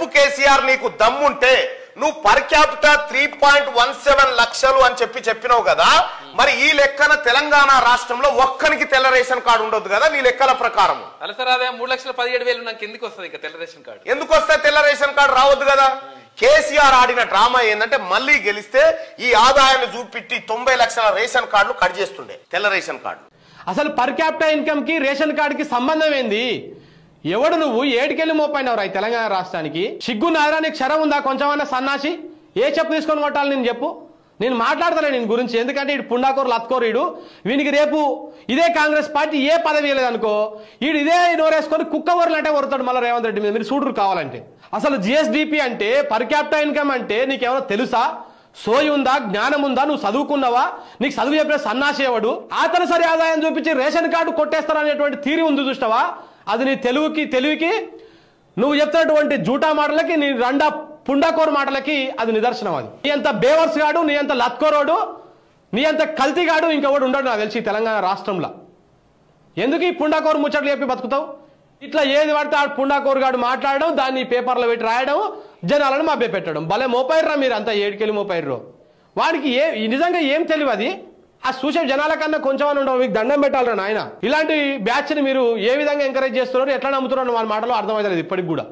చెప్పు కేసీఆర్, నీకు దమ్ముంటే నువ్వు పర్ క్యాపిటల్ 3.17 లక్షలు అని చెప్పినావు కదా, మరి ఈ లెక్కన తెలంగాణ రాష్ట్రంలో ఒక్కనికి తెల్ల రేషన్ కార్డు ఉండొద్దు కదా నీ లెక్కల ప్రకారం? అలా సార్ అదే 3,17,000 నాకు ఎందుకు వస్తుంది ఇంకా తెల్ల రేషన్ కార్డు? ఎందుకు వస్తే తెల్ల రేషన్ కార్డు రావద్దు కదా? కేసీఆర్ ఆడిన డ్రామా ఏంటంటే మళ్ళీ గెలిస్తే ఈ ఆదాయాన్ని చూపిట్టి 90 లక్షల రేషన్ కార్డులు కట్ చేస్తుండే తెల్ల రేషన్ కార్డు. అసలు పర్ క్యాపిటల్ ఇన్కమ్ కి రేషన్ కార్డుకి సంబంధం ఏంది? ఎవడు నువ్వు ఏడికెళ్ళి మోపైనవరా ఈ తెలంగాణ రాష్ట్రానికి? సిగ్గు నారానికి క్షరం ఉందా కొంచెమన్నా సన్నాసి? ఏ చెప్పు తీసుకొని కొట్టాలి నేను చెప్పు? నేను మాట్లాడతాను నేను గురించి, ఎందుకంటే ఇటు పుండాకోరు లత్కోరీడు, వీనికి రేపు ఇదే కాంగ్రెస్ పార్టీ ఏ పదవి లేదనుకో వీడు ఇదే నోరేసుకొని కుక్క ఊరలు అంటే వరుతాడు మళ్ళీ రేవంత్ రెడ్డి మీద. మీరు చూడరు కావాలంటే. అసలు జిఎస్డిపి అంటే పర్ క్యాపిటల్ ఇన్కమ్ అంటే నీకేమైనా తెలుసా? సోయి ఉందా? జ్ఞానం ఉందా? నువ్వు చదువుకున్నావా? నీకు చదువు చెప్పిన సన్నాసేవాడు ఆ తలసరి ఆదాయం చూపించి రేషన్ కార్డు కొట్టేస్తారనేటువంటి థీరీ ఉంది చూస్తావా? అది నీ తెలివికి నువ్వు చెప్తున్నటువంటి జూటా మాటలకి, నీ రెండా పుండాకోరు మాటలకి అది నిదర్శనం. అది నీ అంత బేవర్స్ గాడు, నీ అంత లత్కోరోడు, నీ అంత కల్తీగాడు ఇంకొకటి ఉండడు నాకు తెలిసి తెలంగాణ రాష్ట్రంలో. ఎందుకు ఈ పుండాకోరు ముచ్చట్లు చెప్పి బతుకుతావు? ఇట్లా ఏది పడితే ఆ పుండాకోరు గాడు మాట్లాడడం, దాన్ని పేపర్లో పెట్టి రాయడం, జనాలను మభ్య పెట్టడం. భలే మోపైర్రా మీరు అంతా, ఏడుకెళ్ళి మోపైర్రు. వాడికి నిజంగా ఏం తెలియదు. అది ఆ చూసే జనాల కన్నా కొంచెం అని ఉండవు. మీకు దండం పెట్టాలరా నాయన. ఇలాంటి బ్యాచ్ని మీరు ఏ విధంగా ఎంకరేజ్ చేస్తున్నారో, ఎట్లా నమ్ముతున్నారో వాళ్ళ మాటలో అర్థమవుతుంది ఇప్పటికి కూడా.